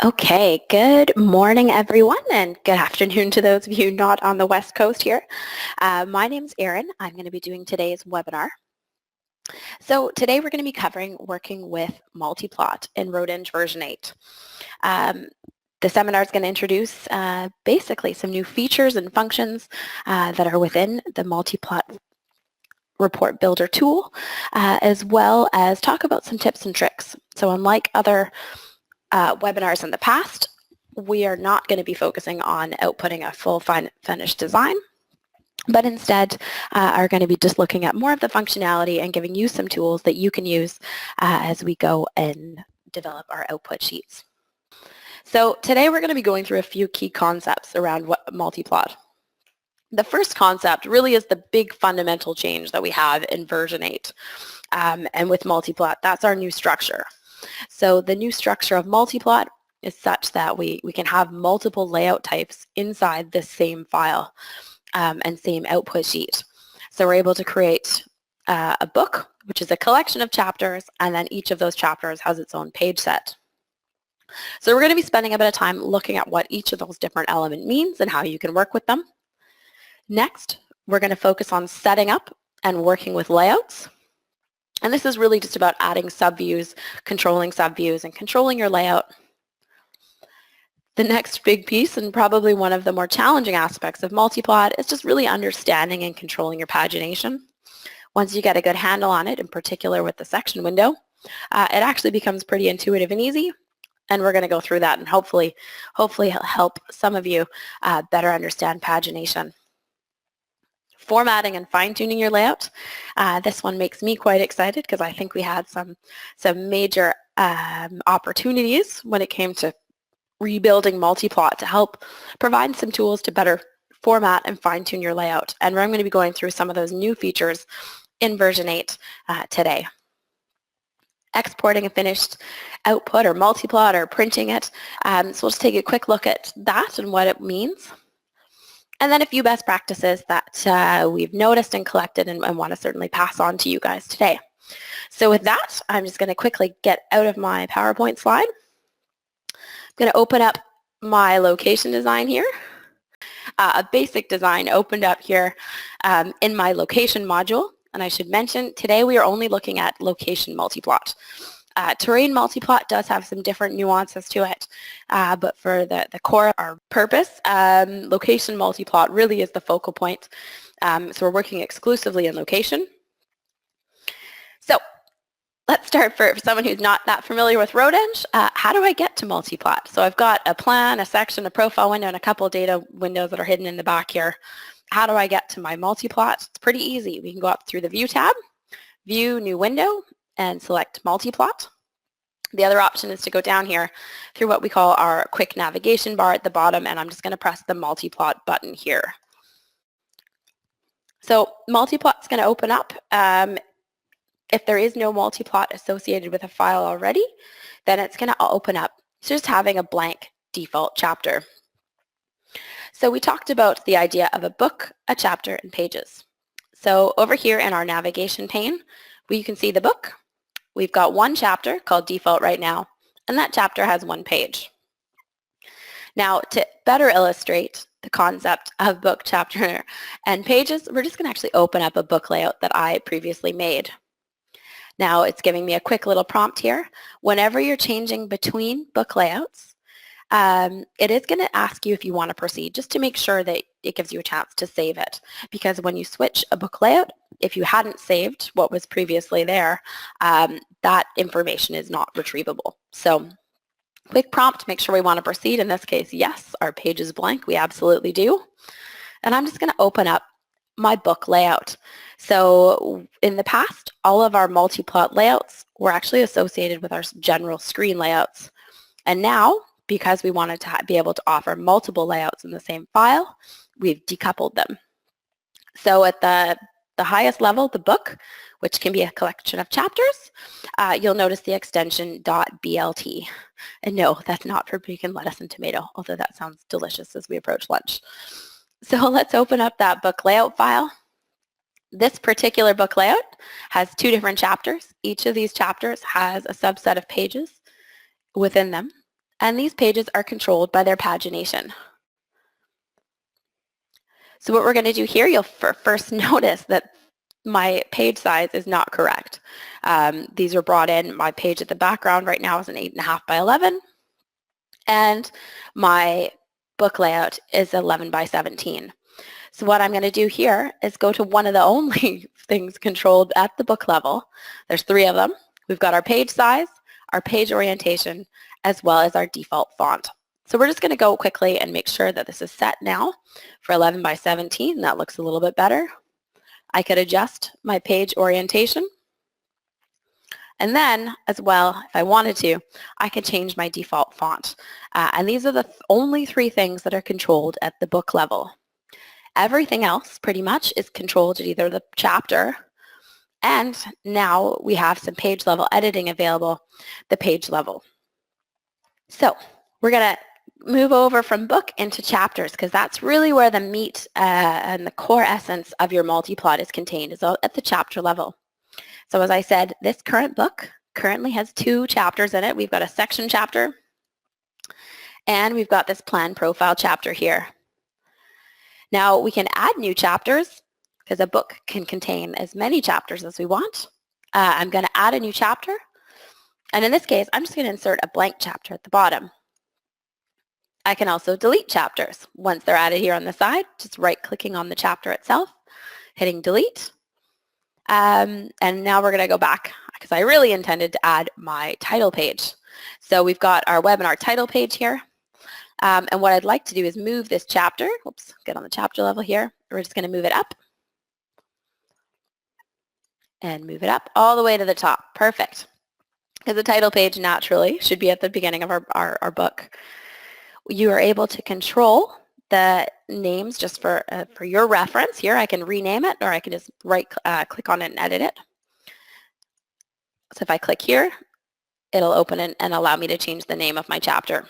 Okay, good morning everyone, and good afternoon to those of you not on the West Coast here. My name's Erin. I'm going to be doing today's webinar. So today we're going to be covering working with MultiPlot in RoadEng version 8. The seminar is going to introduce basically some new features and functions that are within the MultiPlot report builder tool, as well as talk about some tips and tricks. So unlike other webinars in the past, we are not going to be focusing on outputting a full finished design, but instead are going to be just looking at more of the functionality and giving you some tools that you can use as we go and develop our output sheets. So today we're going to be going through a few key concepts around MultiPlot. The first concept really is the big fundamental change that we have in version 8. And with MultiPlot, that's our new structure. So the new structure of MultiPlot is such that we can have multiple layout types inside the same file and same output sheet. So we're able to create a book, which is a collection of chapters, and then each of those chapters has its own page set. So we're going to be spending a bit of time looking at what each of those different elements means and how you can work with them. Next, we're going to focus on setting up and working with layouts. And this is really just about adding subviews, and controlling your layout. The next big piece, and probably one of the more challenging aspects of MultiPlot, is just really understanding and controlling your pagination. Once you get a good handle on it, in particular with the section window, it actually becomes pretty intuitive and easy. And we're going to go through that and hopefully help some of you better understand pagination. Formatting and fine-tuning your layout. This one makes me quite excited because I think we had some major opportunities when it came to rebuilding MultiPlot to help provide some tools to better format and fine-tune your layout. And I'm going to be going through some of those new features in version 8 today. Exporting a finished output or MultiPlot or printing it. So we'll just take a quick look at that and what it means. And then a few best practices that we've noticed and collected and want to certainly pass on to you guys today. So with that, I'm just going to quickly get out of my PowerPoint slide. I'm going to open up my location design here. A basic design opened up here in my location module. And I should mention, today we are only looking at location MultiPlot. Terrain MultiPlot does have some different nuances to it, but for the core of our purpose, location MultiPlot really is the focal point. So we're working exclusively in location. So let's start for someone who's not that familiar with RoadEng. How do I get to MultiPlot? So I've got a plan, a section, a profile window, and a couple of data windows that are hidden in the back here. How do I get to my MultiPlot? It's pretty easy. We can go up through the View tab, View, New Window, and select MultiPlot. The other option is to go down here through what we call our quick navigation bar at the bottom, and I'm just going to press the MultiPlot button here. So MultiPlot is going to open up. If there is no MultiPlot associated with a file already, then it's going to open up just having a blank default chapter. So we talked about the idea of a book, a chapter, and pages. So over here in our navigation pane, you can see the book. We've got one chapter called default right now, and that chapter has one page. Now, to better illustrate the concept of book, chapter, and pages, we're just going to actually open up a book layout that I previously made. Now, it's giving me a quick little prompt here. Whenever you're changing between book layouts, it is going to ask you if you want to proceed, just to make sure that it gives you a chance to save it. Because when you switch a book layout, if you hadn't saved what was previously there, that information is not retrievable. So quick prompt, make sure we want to proceed. In this case, yes, our page is blank. We absolutely do. And I'm just going to open up my book layout. So in the past, all of our MultiPlot layouts were actually associated with our general screen layouts. And now, because we wanted to be able to offer multiple layouts in the same file, we've decoupled them. So at the highest level, the book, which can be a collection of chapters, you'll notice the extension .blt. And no, that's not for bacon, lettuce, and tomato, although that sounds delicious as we approach lunch. So let's open up that book layout file. This particular book layout has two different chapters. Each of these chapters has a subset of pages within them. and these pages are controlled by their pagination. So what we're going to do here, you'll first notice that my page size is not correct. These are brought in. My page at the background right now is an 8.5 by 11, and my book layout is 11 by 17. So what I'm going to do here is go to one of the only things controlled at the book level. There's 3 of them. We've got our page size, our page orientation, as well as our default font. So we're just going to go quickly and make sure that this is set now for 11 by 17. That looks a little bit better. I could adjust my page orientation. And then, as well, if I wanted to, I could change my default font. And these are the only 3 things that are controlled at the book level. Everything else, pretty much, is controlled at either the chapter, and now we have some page level editing available, the page level. So we're going to move over from book into chapters, because that's really where the meat and the core essence of your multiplot is contained, is at the chapter level. So as I said, this current book currently has 2 chapters in it. We've got a section chapter, and we've got this plan profile chapter here. Now we can add new chapters, because a book can contain as many chapters as we want. I'm going to add a new chapter, and in this case, I'm just going to insert a blank chapter at the bottom. I can also delete chapters once they're added here on the side, just right-clicking on the chapter itself, hitting delete. And now we're going to go back, because I really intended to add my title page. So we've got our webinar title page here. And what I'd like to do is move this chapter. Oops, get on the chapter level here. We're just going to move it up. And move it up all the way to the top. Perfect. Because the title page naturally should be at the beginning of our book. You are able to control the names just for your reference. Here I can rename it, or I can just click on it and edit it. So if I click here, it'll open it and allow me to change the name of my chapter.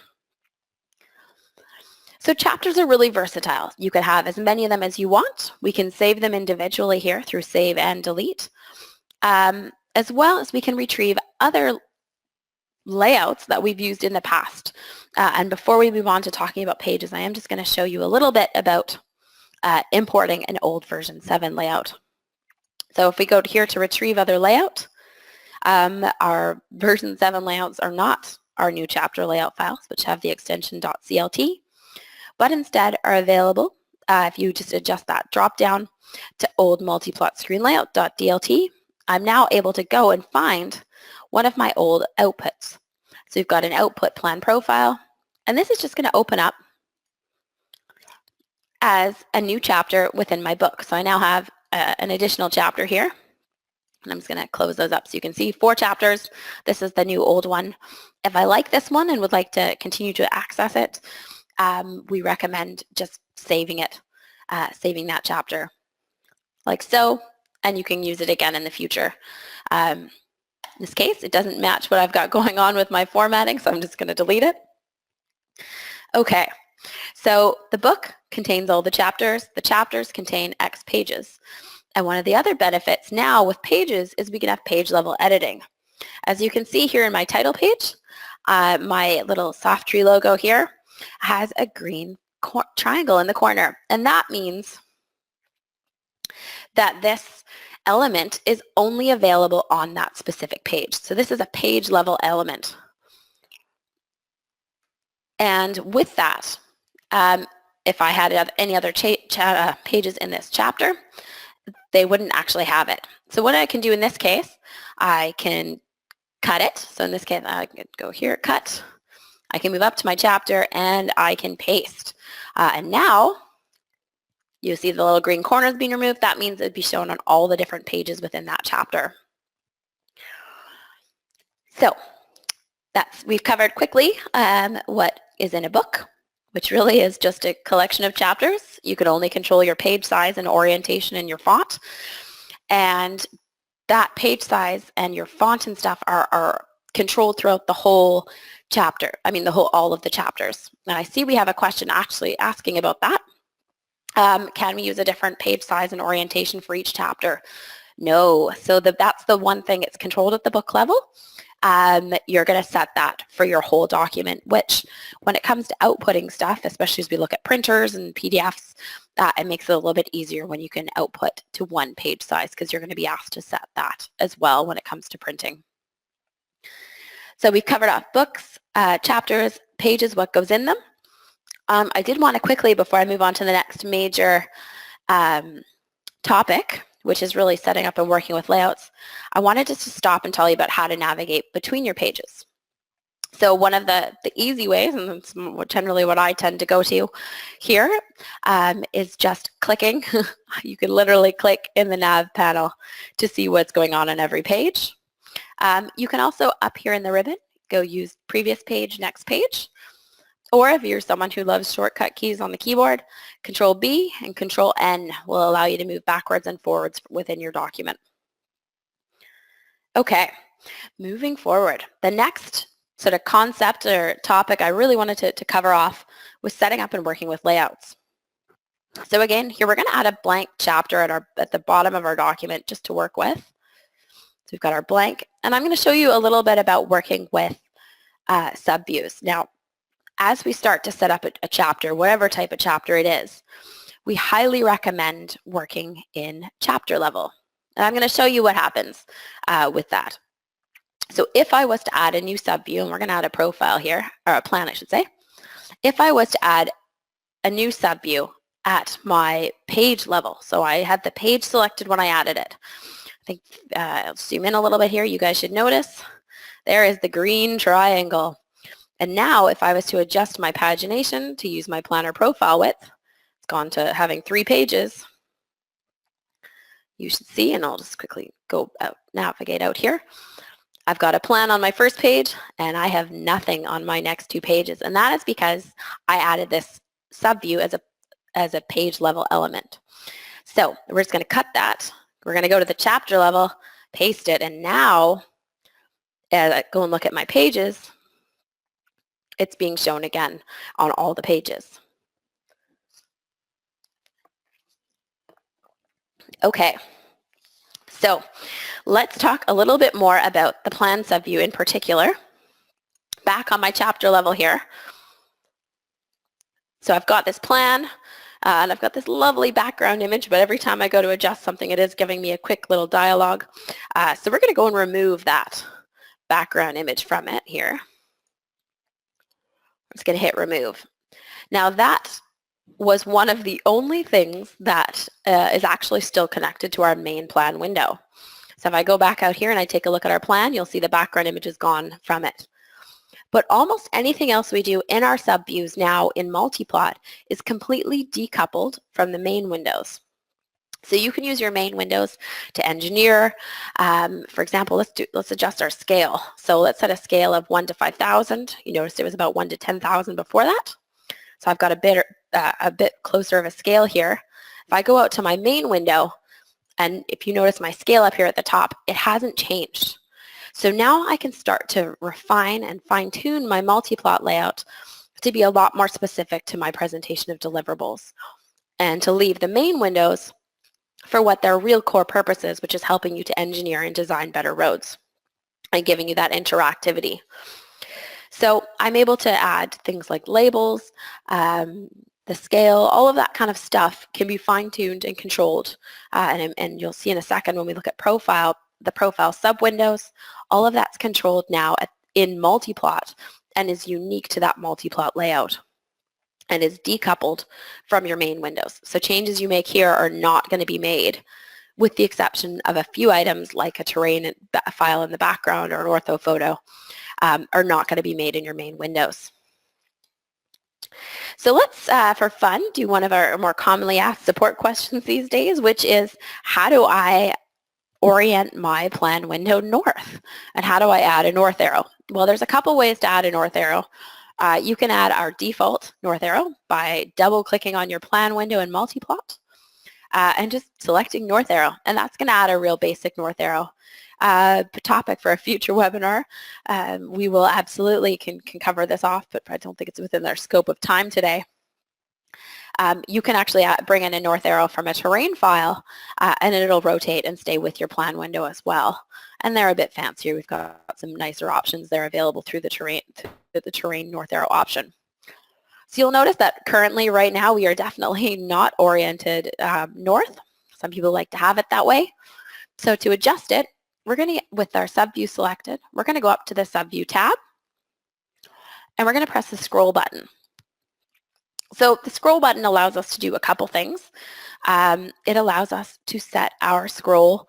So chapters are really versatile. You could have as many of them as you want. We can save them individually here through save and delete, as well as we can retrieve other layouts that we've used in the past. And before we move on to talking about pages, I am just going to show you a little bit about importing an old version 7 layout. So if we go here to retrieve other layout, our version 7 layouts are not our new chapter layout files, which have the extension .clt, but instead are available if you just adjust that drop down to old multiplot screen layout.dlt. I'm now able to go and find one of my old outputs. So you've got an output plan profile, and this is just going to open up as a new chapter within my book. So I now have an additional chapter here, and I'm just going to close those up so you can see 4 chapters. This is the new old one. If I like this one and would like to continue to access it, we recommend just saving it, saving that chapter like so, and you can use it again in the future. In this case, it doesn't match what I've got going on with my formatting, so I'm just going to delete it. Okay, so the book contains all the chapters. The chapters contain X pages. And one of the other benefits now with pages is we can have page level editing. As you can see here in my title page, my little soft tree logo here has a green triangle in the corner. And that means that this element is only available on that specific page. So this is a page level element. And with that, if I had any other pages in this chapter, they wouldn't actually have it. So what I can do in this case, I can cut it. So in this case, I can go here, cut. I can move up to my chapter and I can paste. And now you see the little green corners being removed. That means it'd be shown on all the different pages within that chapter. So we've covered quickly what is in a book, which really is just a collection of chapters. You can only control your page size and orientation and your font. And that page size and your font and stuff are controlled throughout the whole chapter. I mean, all of the chapters. And I see we have a question actually asking about that. Can we use a different page size and orientation for each chapter? No. So that's the one thing. It's controlled at the book level. you're going to set that for your whole document, which when it comes to outputting stuff, especially as we look at printers and PDFs, it makes it a little bit easier when you can output to one page size because you're going to be asked to set that as well when it comes to printing. So we've covered off books, chapters, pages, what goes in them. I did want to quickly, before I move on to the next major topic, which is really setting up and working with layouts, I wanted just to stop and tell you about how to navigate between your pages. So one of the easy ways, and it's generally what I tend to go to here, is just clicking. You can literally click in the nav panel to see what's going on every page. You can also, up here in the ribbon, go use previous page, next page. Or if you're someone who loves shortcut keys on the keyboard, Control B and Control N will allow you to move backwards and forwards within your document. Okay, moving forward. The next sort of concept or topic I really wanted to cover off was setting up and working with layouts. So again, here we're going to add a blank chapter at the bottom of our document just to work with. So we've got our blank, and I'm going to show you a little bit about working with subviews. Now, as we start to set up a chapter, whatever type of chapter it is, we highly recommend working in chapter level. And I'm going to show you what happens with that. So if I was to add a new subview, and we're going to add a profile here, or a plan I should say, if I was to add a new subview at my page level, so I had the page selected when I added it. I think I'll zoom in a little bit here. You guys should notice there is the green triangle. And now if I was to adjust my pagination to use my planner profile width, it's gone to having 3 pages. You should see, and I'll just quickly go out, navigate out here. I've got a plan on my first page and I have nothing on my next 2 pages. And that is because I added this subview as a page level element. So we're just going to cut that. We're going to go to the chapter level, paste it, and now as I go and look at my pages, it's being shown again on all the pages. Okay, so let's talk a little bit more about the plan subview in particular. Back on my chapter level here. So I've got this plan, and I've got this lovely background image, but every time I go to adjust something, it is giving me a quick little dialogue. So we're going to go and remove that background image from it here. I'm just going to hit remove. Now that was one of the only things that is actually still connected to our main plan window. So if I go back out here and I take a look at our plan, you'll see the background image is gone from it. But almost anything else we do in our subviews now in MultiPlot is completely decoupled from the main windows. So you can use your main windows to engineer. For example, let's adjust our scale. So let's set a scale of 1 to 5,000. You noticed it was about 1 to 10,000 before that. So I've got a bit closer of a scale here. If I go out to my main window, and if you notice my scale up here at the top, it hasn't changed. So now I can start to refine and fine-tune my MultiPlot layout to be a lot more specific to my presentation of deliverables and to leave the main windows for what their real core purpose is, which is helping you to engineer and design better roads and giving you that interactivity. So I'm able to add things like labels, the scale, all of that kind of stuff can be fine-tuned and controlled. And you'll see in a second when we look at profile, the profile sub-windows, all of that's controlled now in MultiPlot and is unique to that MultiPlot layout and is decoupled from your main windows. So changes you make here are not going to be made, with the exception of a few items like a terrain file in the background or an ortho photo, are not going to be made in your main windows. So let's, for fun, do one of our more commonly asked support questions these days, which is, how do I orient my plan window north? And how do I add a north arrow? Well, there's a couple ways to add a north arrow. You can add our default north arrow by double-clicking on your plan window in MultiPlot and just selecting north arrow. And that's going to add a real basic north arrow. Topic for a future webinar. We will absolutely can cover this off, but I don't think it's within our scope of time today. You can actually bring in a north arrow from a terrain file and it'll rotate and stay with your plan window as well. And they're a bit fancier. We've got some nicer options there available through the terrain north arrow option. So you'll notice that currently right now we are definitely not oriented north. Some people like to have it that way. So to adjust it, we're going to, with our subview selected, we're going to go up to the subview tab and we're going to press the scroll button. So the scroll button allows us to do a couple things. It allows us to set our scroll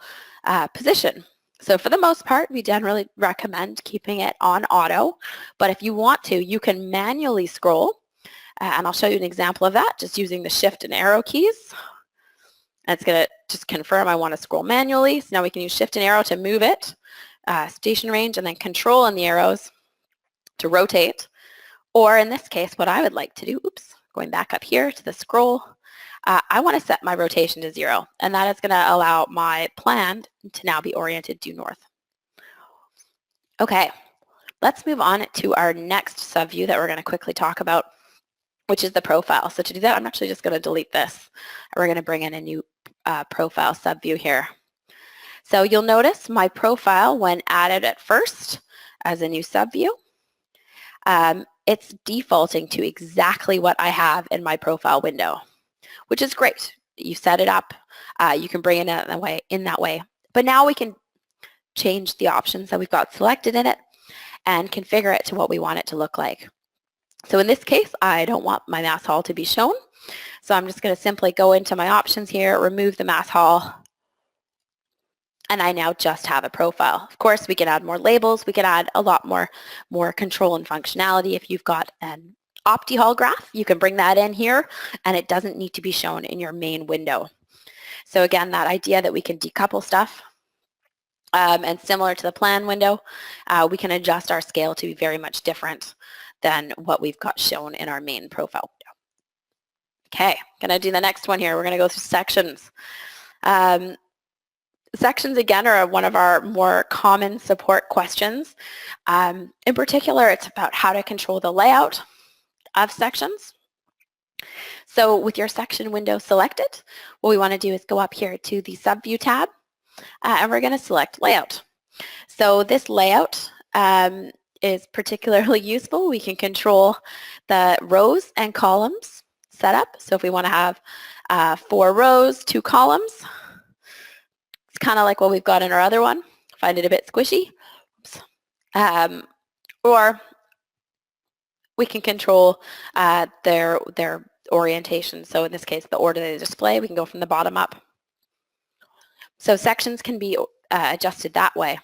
position. So for the most part, we generally recommend keeping it on auto, but if you want to, you can manually scroll, and I'll show you an example of that just using the shift and arrow keys. And it's going to just confirm I want to scroll manually. So now we can use shift and arrow to move it, station range, and then control and the arrows to rotate. Or in this case, what I would like to do, going back up here to the scroll, I want to set my rotation to 0, and that is going to allow my plan to now be oriented due north. Okay, let's move on to our next subview that we're going to quickly talk about, which is the profile. So to do that, I'm actually just going to delete this. We're going to bring in a new profile subview here. So you'll notice my profile, when added at first as a new subview, it's defaulting to exactly what I have in my profile window, which is great. You set it up, you can bring it in that way. But now we can change the options that we've got selected in it and configure it to what we want it to look like. So in this case, I don't want my mass haul to be shown. So I'm just going to simply go into my options here, remove the mass haul, and I now just have a profile. Of course, we can add more labels. We can add a lot more control and functionality. If you've got an OptiHaul graph, you can bring that in here, and it doesn't need to be shown in your main window. So again, that idea that we can decouple stuff, and similar to the plan window, we can adjust our scale to be very much different than what we've got shown in our main profile window. Okay, gonna do the next one here. We're gonna go through sections. Sections, again, are one of our more common support questions. In particular, it's about how to control the layout of sections. So with your section window selected, what we want to do is go up here to the Subview tab, and we're going to select Layout. So this layout is particularly useful. We can control the rows and columns setup. So if we want to have 4 rows, 2 columns, it's kind of like what we've got in our other one. Find it a bit squishy. Or we can control their orientation. So in this case, the order they display, we can go from the bottom up. So sections can be adjusted that way.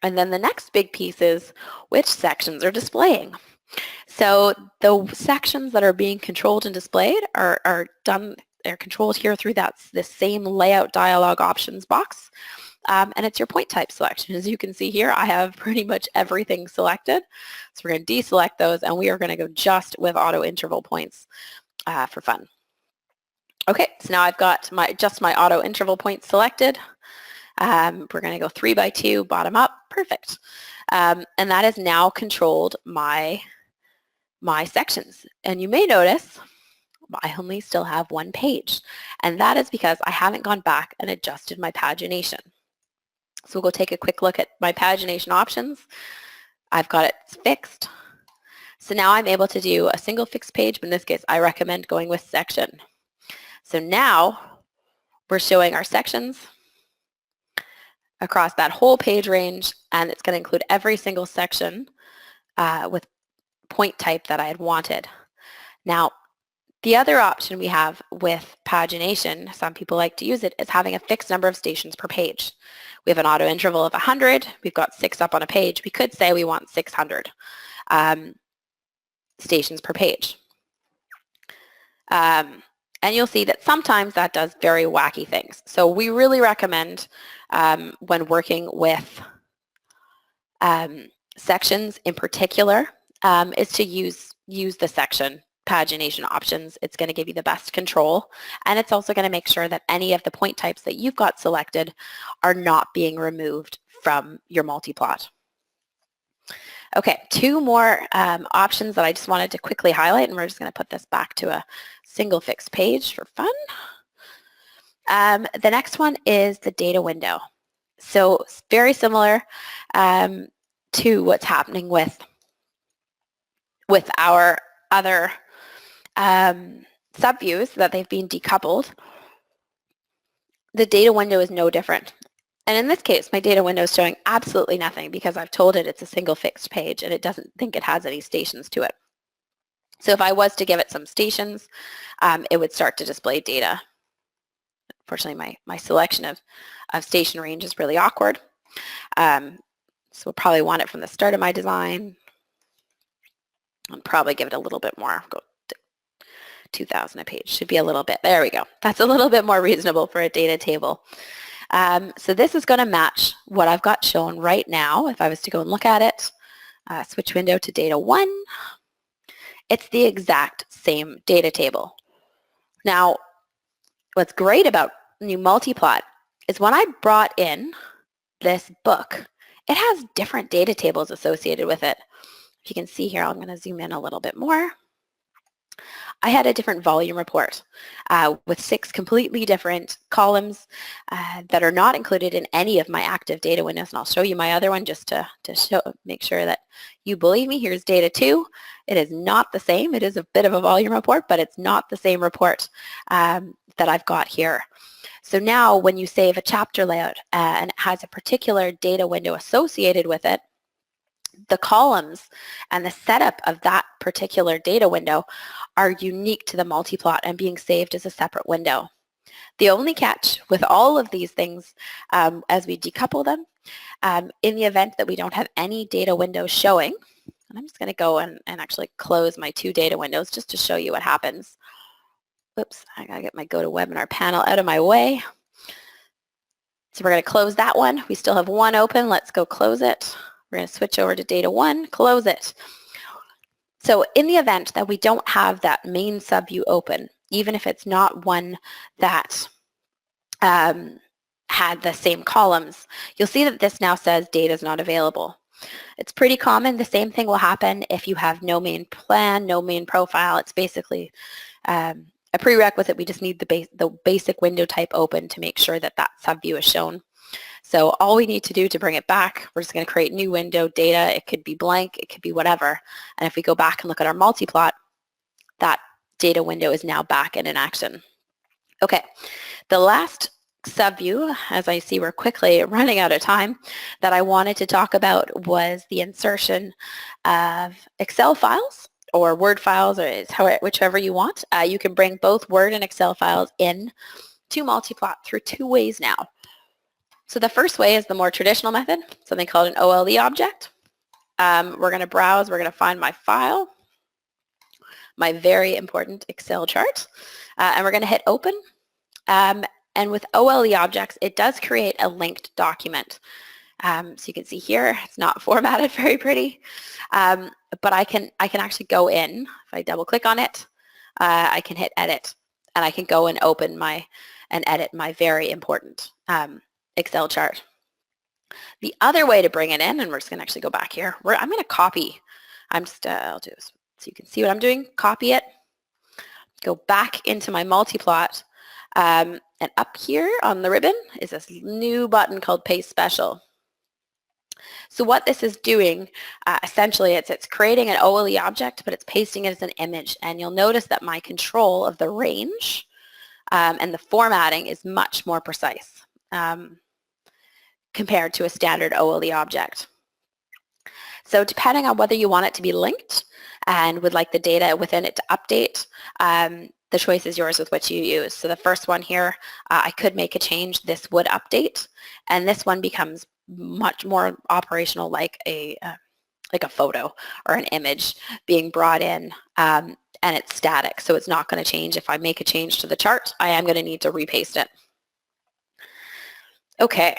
And then the next big piece is which sections are displaying. So the sections that are being controlled and displayed are controlled here through this same layout dialog options box. And it's your point type selection. As you can see here, I have pretty much everything selected. So we're going to deselect those, and we are going to go just with auto interval points for fun. Okay, so now I've got just my auto interval points selected. We're going to go 3 by 2, bottom up, perfect. And that has now controlled my sections. And you may notice I only still have 1 page, and that is because I haven't gone back and adjusted my pagination. So we'll go take a quick look at my pagination options. I've got it fixed. So now I'm able to do a single fixed page, but in this case, I recommend going with section. So now we're showing our sections across that whole page range, and it's going to include every single section with point type that I had wanted. Now, the other option we have with pagination, some people like to use it, is having a fixed number of stations per page. We have an auto interval of 100. We've got 6 up on a page. We could say we want 600 stations per page. And you'll see that sometimes that does very wacky things. So we really recommend when working with sections in particular is to use the section pagination options. It's going to give you the best control, and it's also going to make sure that any of the point types that you've got selected are not being removed from your MultiPlot. Okay, two more options that I just wanted to quickly highlight, and we're just going to put this back to a single fixed page for fun. The next one is the data window. So it's very similar to what's happening with our other subviews that they've been decoupled. The data window is no different. And in this case, my data window is showing absolutely nothing because I've told it it's a single fixed page and it doesn't think it has any stations to it. So if I was to give it some stations, it would start to display data. Unfortunately, my selection of station range is really awkward. So we'll probably want it from the start of my design. I'll probably give it a little bit more. Go 2,000 a page. Should be a little bit. There we go. That's a little bit more reasonable for a data table. So this is going to match what I've got shown right now. If I was to go and look at it, switch window to data 1, it's the exact same data table. Now, what's great about new MultiPlot is when I brought in this book, it has different data tables associated with it. If you can see here, I'm going to zoom in a little bit more. I had a different volume report with 6 completely different columns that are not included in any of my active data windows. And I'll show you my other one just to make sure that you believe me. Here's data 2. It is not the same. It is a bit of a volume report, but it's not the same report that I've got here. So now when you save a chapter layout and it has a particular data window associated with it, the columns and the setup of that particular data window are unique to the MultiPlot and being saved as a separate window. The only catch with all of these things as we decouple them, in the event that we don't have any data windows showing, and I'm just going to go and actually close my 2 data windows just to show you what happens. Oops, I got to get my GoToWebinar panel out of my way. So we're going to close that one. We still have one open. Let's go close it. We're going to switch over to data 1, close it. So in the event that we don't have that main subview open, even if it's not one that had the same columns, you'll see that this now says data is not available. It's pretty common. The same thing will happen if you have no main plan, no main profile. It's basically a prerequisite. We just need the basic window type open to make sure that that subview is shown. So all we need to do to bring it back, we're just going to create new window data. It could be blank, it could be whatever. And if we go back and look at our MultiPlot, that data window is now back and in action. Okay, the last subview, as I see we're quickly running out of time, that I wanted to talk about was the insertion of Excel files or Word files, or whichever you want. You can bring both Word and Excel files in to MultiPlot through 2 ways now. So the first way is the more traditional method, something called an OLE object. We're going to browse, we're going to find my file, my very important Excel chart, and we're going to hit open. And with OLE objects, it does create a linked document. So you can see here, it's not formatted very pretty, but I can actually go in. If I double click on it, I can hit edit, and I can go and open and edit my very important Excel chart. The other way to bring it in, and we're just going to actually go back here, I'm going to copy. I'll do this so you can see what I'm doing. Copy it, go back into my MultiPlot, and up here on the ribbon is this new button called Paste Special. So what this is doing, essentially, it's creating an OLE object, but it's pasting it as an image. And you'll notice that my control of the range and the formatting is much more precise compared to a standard OLE object. So depending on whether you want it to be linked and would like the data within it to update, the choice is yours with which you use. So the first one here, I could make a change. This would update, and this one becomes much more operational, like a photo or an image being brought in, and it's static, so it's not going to change. If I make a change to the chart, I am going to need to repaste it. Okay.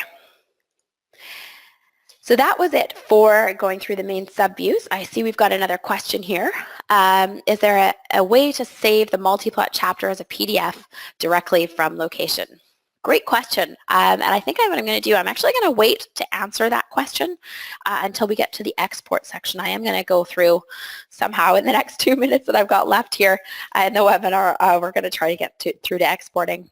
So that was it for going through the main subviews. I see we've got another question here. Is there a way to save the MultiPlot chapter as a PDF directly from location? Great question. And I think what I'm going to do, I'm actually going to wait to answer that question until we get to the export section. I am going to go through somehow in the next 2 minutes that I've got left here in the webinar. We're going to try to get through to exporting.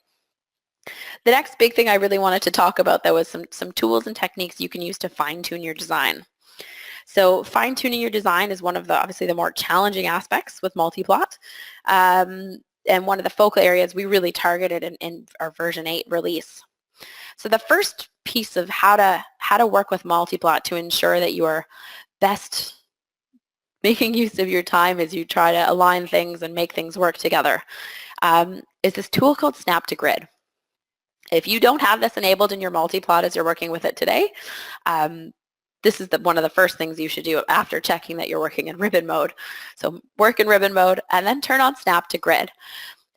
The next big thing I really wanted to talk about, though, is some tools and techniques you can use to fine-tune your design. So fine-tuning your design is one of the, obviously, the more challenging aspects with MultiPlot. And one of the focal areas we really targeted in our version 8 release. So the first piece of how to work with MultiPlot to ensure that you are best making use of your time as you try to align things and make things work together is this tool called Snap to Grid. If you don't have this enabled in your MultiPlot as you're working with it today, this is one of the first things you should do after checking that you're working in ribbon mode. So work in ribbon mode and then turn on Snap to Grid.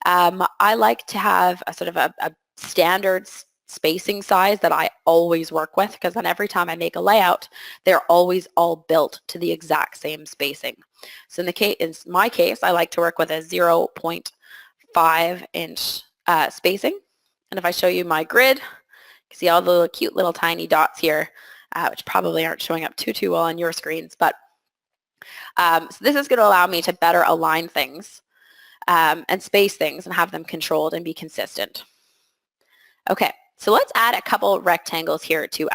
I like to have a sort of a standard spacing size that I always work with, because then every time I make a layout, they're always all built to the exact same spacing. So in my case, I like to work with a 0.5 inch spacing. And if I show you my grid, you can see all the cute little tiny dots here, which probably aren't showing up too well on your screens. But so this is going to allow me to better align things and space things and have them controlled and be consistent. Okay, so let's add a couple rectangles here to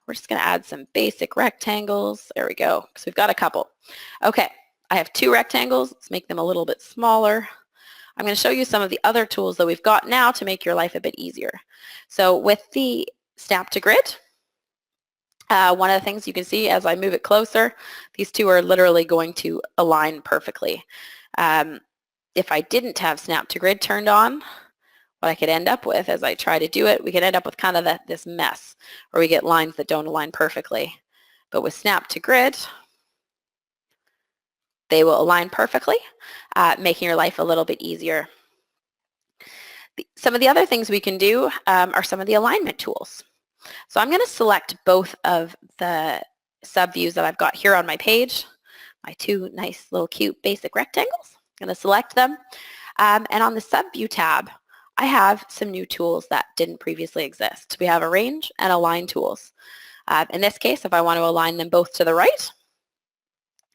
we're just going to add some basic rectangles. There we go, because we've got a couple. Okay, I have 2 rectangles. Let's make them a little bit smaller. I'm going to show you some of the other tools that we've got now to make your life a bit easier. So with the Snap to Grid, one of the things you can see as I move it closer, these 2 are literally going to align perfectly. If I didn't have Snap to Grid turned on, what I could end up with as I try to do it, we could end up with kind of this mess where we get lines that don't align perfectly. But with Snap to Grid, they will align perfectly, making your life a little bit easier. Some of the other things we can do are some of the alignment tools. So I'm going to select both of the subviews that I've got here on my page, my 2 nice little cute basic rectangles. I'm going to select them. And on the Subview tab, I have some new tools that didn't previously exist. We have Arrange and Align tools. In this case, if I want to align them both to the right,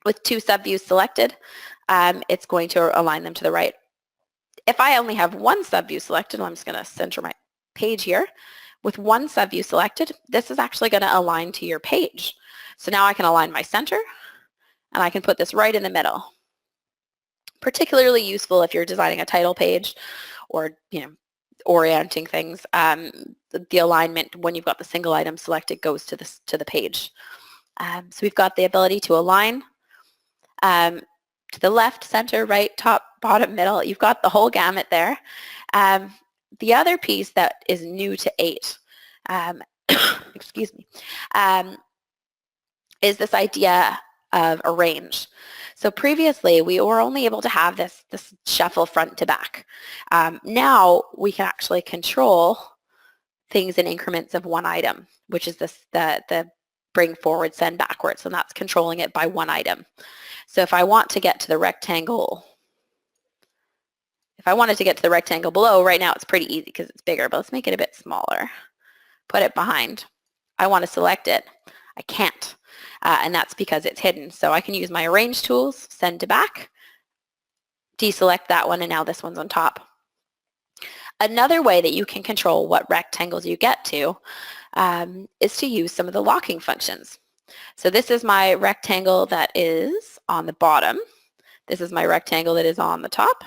with 2 subviews selected, it's going to align them to the right. If I only have 1 subview selected, I'm just going to center my page here. With 1 subview selected, this is actually going to align to your page. So now I can align my center, and I can put this right in the middle. Particularly useful if you're designing a title page or, orienting things. The alignment, when you've got the single item selected, goes to the page. So we've got the ability to align to the left, center, right, top, bottom, middle. You've got the whole gamut there. The other piece that is new to 8, excuse me, is this idea of Arrange. So previously, we were only able to have this shuffle front to back. Now we can actually control things in increments of 1 item, which is the bring forward, send backwards, and that's controlling it by 1 item. So if I want to get to the rectangle, if I wanted to get to the rectangle below, right now it's pretty easy because it's bigger, but let's make it a bit smaller. Put it behind. I want to select it. I can't, and that's because it's hidden. So I can use my Arrange tools, send to back, deselect that one, and now this one's on top. Another way that you can control what rectangles you get to is to use some of the locking functions. So this is my rectangle that is on the bottom. This is my rectangle that is on the top.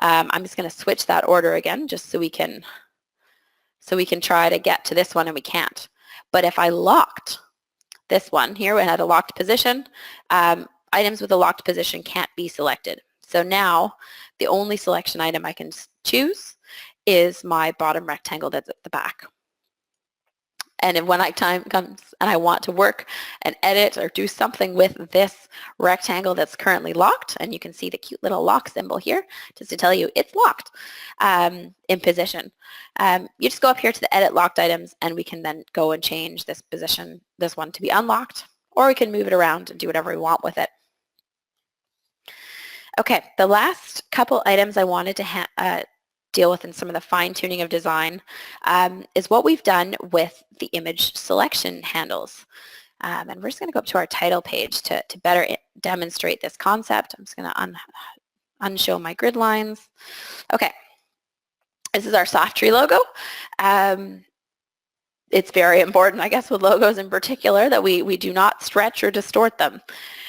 I'm just going to switch that order again just so we can try to get to this one, and we can't. But if I locked this one here, it had a locked position, items with a locked position can't be selected. So now the only selection item I can choose is my bottom rectangle that's at the back. And when time comes and I want to work and edit or do something with this rectangle that's currently locked, and you can see the cute little lock symbol here just to tell you it's locked in position. You just go up here to the edit locked items, and we can then go and change this position, this one to be unlocked, or we can move it around and do whatever we want with it. Okay, the last couple items I wanted to deal with in some of the fine-tuning of design is what we've done with the image selection handles. And we're just going to go up to our title page to better demonstrate this concept. I'm just going to unshow my grid lines. Okay, this is our Softree logo. It's very important, I guess, with logos in particular, that we do not stretch or distort them.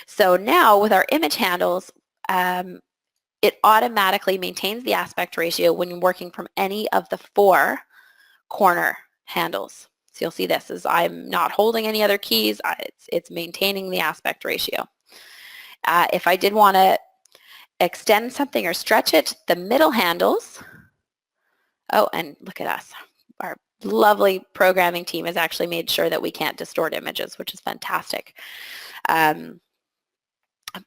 So now with our image handles, it automatically maintains the aspect ratio when you're working from any of the 4 corner handles. So you'll see this is I'm not holding any other keys. It's maintaining the aspect ratio. If I did want to extend something or stretch it, the middle handles, oh, and look at us. Our lovely programming team has actually made sure that we can't distort images, which is fantastic.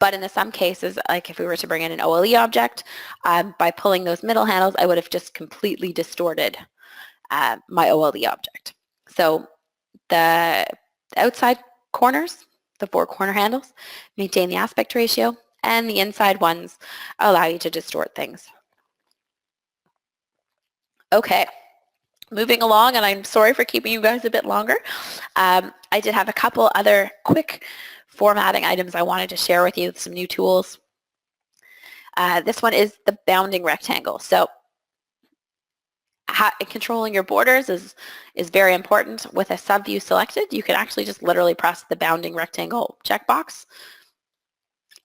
But in some cases, like if we were to bring in an OLE object, by pulling those middle handles, I would have just completely distorted my OLE object. So the outside corners, the 4 corner handles, maintain the aspect ratio, and the inside ones allow you to distort things. Okay, moving along, and I'm sorry for keeping you guys a bit longer. I did have a couple other quick formatting items I wanted to share with you, some new tools. This one is the bounding rectangle. So controlling your borders is very important. With a subview selected, you can actually just literally press the bounding rectangle checkbox,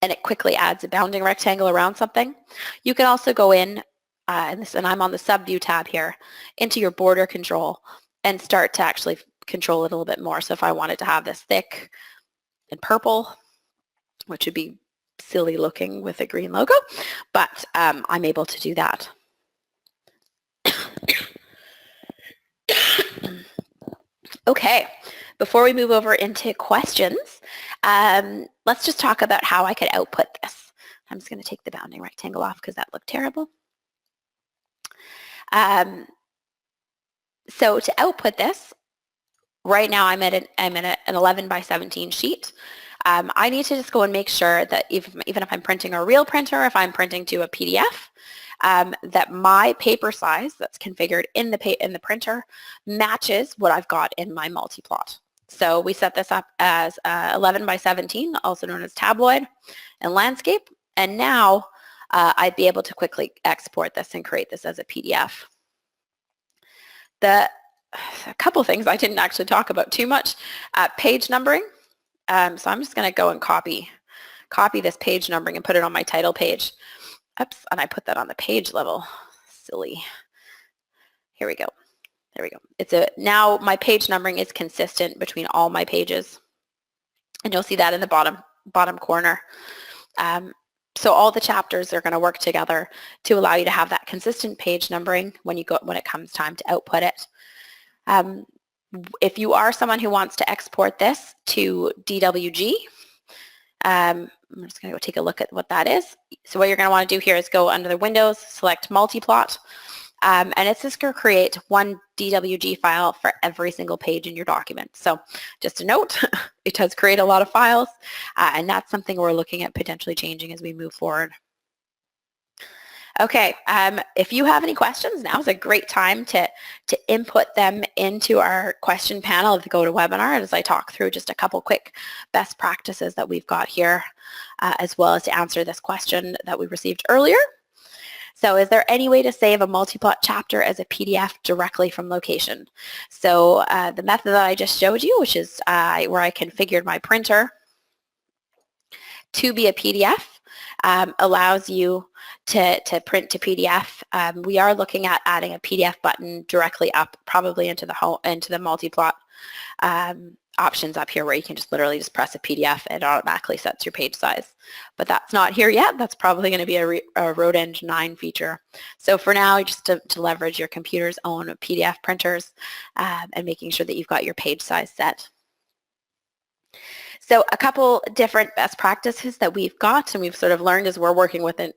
and it quickly adds a bounding rectangle around something. You can also go in, and I'm on the subview tab here, into your border control and start to actually control it a little bit more. So if I wanted to have this thick and purple, which would be silly looking with a green logo, but I'm able to do that. Okay, before we move over into questions, let's just talk about how I could output this. I'm just going to take the bounding rectangle off because that looked terrible. So to output this, right now I'm in an 11 by 17 sheet. I need to just go and make sure that even if I'm printing a real printer, if I'm printing to a PDF, that my paper size that's configured in the printer matches what I've got in my MultiPlot. So we set this up as 11 by 17, also known as tabloid and landscape, and now I'd be able to quickly export this and create this as a PDF. A couple things I didn't actually talk about too much. Page numbering. So I'm just going to go and copy this page numbering and put it on my title page. Oops, and I put that on the page level. Silly. Here we go. There we go. Now my page numbering is consistent between all my pages, and you'll see that in the bottom corner. So all the chapters are going to work together to allow you to have that consistent page numbering when it comes time to output it. If you are someone who wants to export this to DWG, I'm just going to go take a look at what that is. So what you're going to want to do here is go under the Windows, select MultiPlot, and it's just going to create one DWG file for every single page in your document. So just a note, it does create a lot of files, and that's something we're looking at potentially changing as we move forward. Okay, if you have any questions, now's a great time to input them into our question panel of the GoToWebinar as I talk through just a couple quick best practices that we've got here, as well as to answer this question that we received earlier. So is there any way to save a MultiPlot chapter as a PDF directly from location? So the method that I just showed you, which is where I configured my printer to be a PDF, allows you to print to PDF. We are looking at adding a PDF button directly up, probably into the MultiPlot options up here, where you can just literally just press a PDF and it automatically sets your page size. But that's not here yet. That's probably going to be a RoadEng 9 feature. So for now, just to leverage your computer's own PDF printers and making sure that you've got your page size set. So a couple different best practices that we've got and we've sort of learned as we're working with a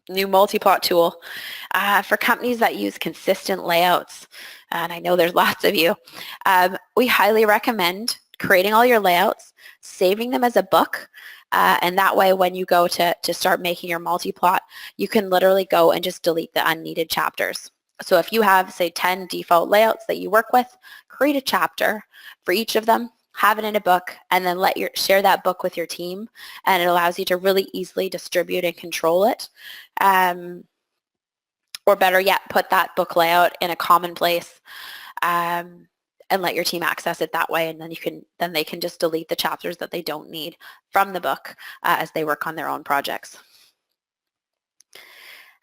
new MultiPlot tool for companies that use consistent layouts, and I know there's lots of you. We highly recommend creating all your layouts, saving them as a book, and that way when you go to start making your multiplot, you can literally go and just delete the unneeded chapters. So if you have, say, 10 default layouts that you work with, create a chapter for each of them, have it in a book, and then share that book with your team, and it allows you to really easily distribute and control it. Or better yet, put that book layout in a common place and let your team access it that way, and then they can just delete the chapters that they don't need from the book as they work on their own projects.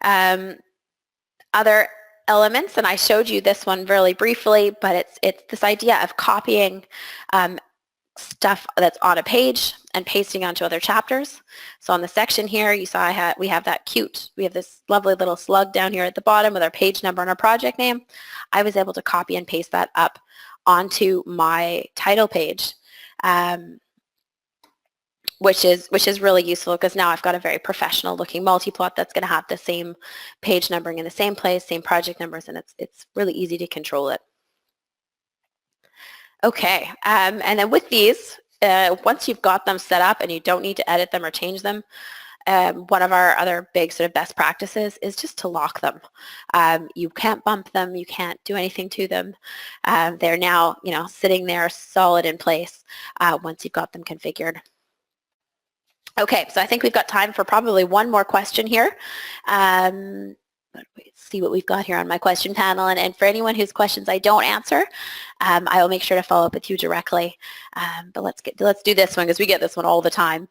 Other elements, and I showed you this one really briefly, but it's this idea of copying stuff that's on a page and pasting onto other chapters. So on the section here, you saw we have this lovely little slug down here at the bottom with our page number and our project name. I was able to copy and paste that up onto my title page, which is really useful because now I've got a very professional looking multiplot that's going to have the same page numbering in the same place, same project numbers, and it's really easy to control it. Okay, and then with these, once you've got them set up and you don't need to edit them or change them, one of our other big sort of best practices is just to lock them. You can't bump them, you can't do anything to them. They're now, sitting there solid in place once you've got them configured. Okay, so I think we've got time for probably one more question here. Let's see what we've got here on my question panel. And for anyone whose questions I don't answer, I will make sure to follow up with you directly. But let's do this one because we get this one all the time.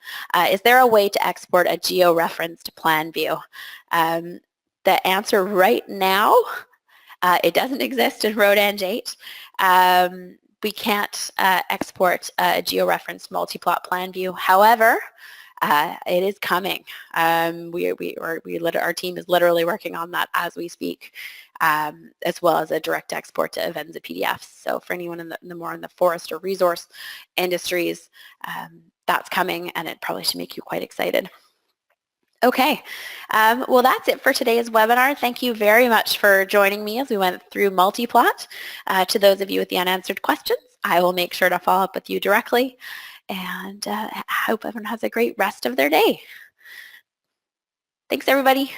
Is there a way to export a geo-referenced plan view? The answer right now, it doesn't exist in RoadEng 8. We can't export a geo-referenced multi-plot plan view. However, it is coming. Our team is literally working on that as we speak, as well as a direct export to Avenza PDFs. So for anyone in the forest or resource industries, that's coming, and it probably should make you quite excited. Okay, well that's it for today's webinar. Thank you very much for joining me as we went through MultiPlot. To those of you with the unanswered questions, I will make sure to follow up with you directly. And I hope everyone has a great rest of their day. Thanks, everybody.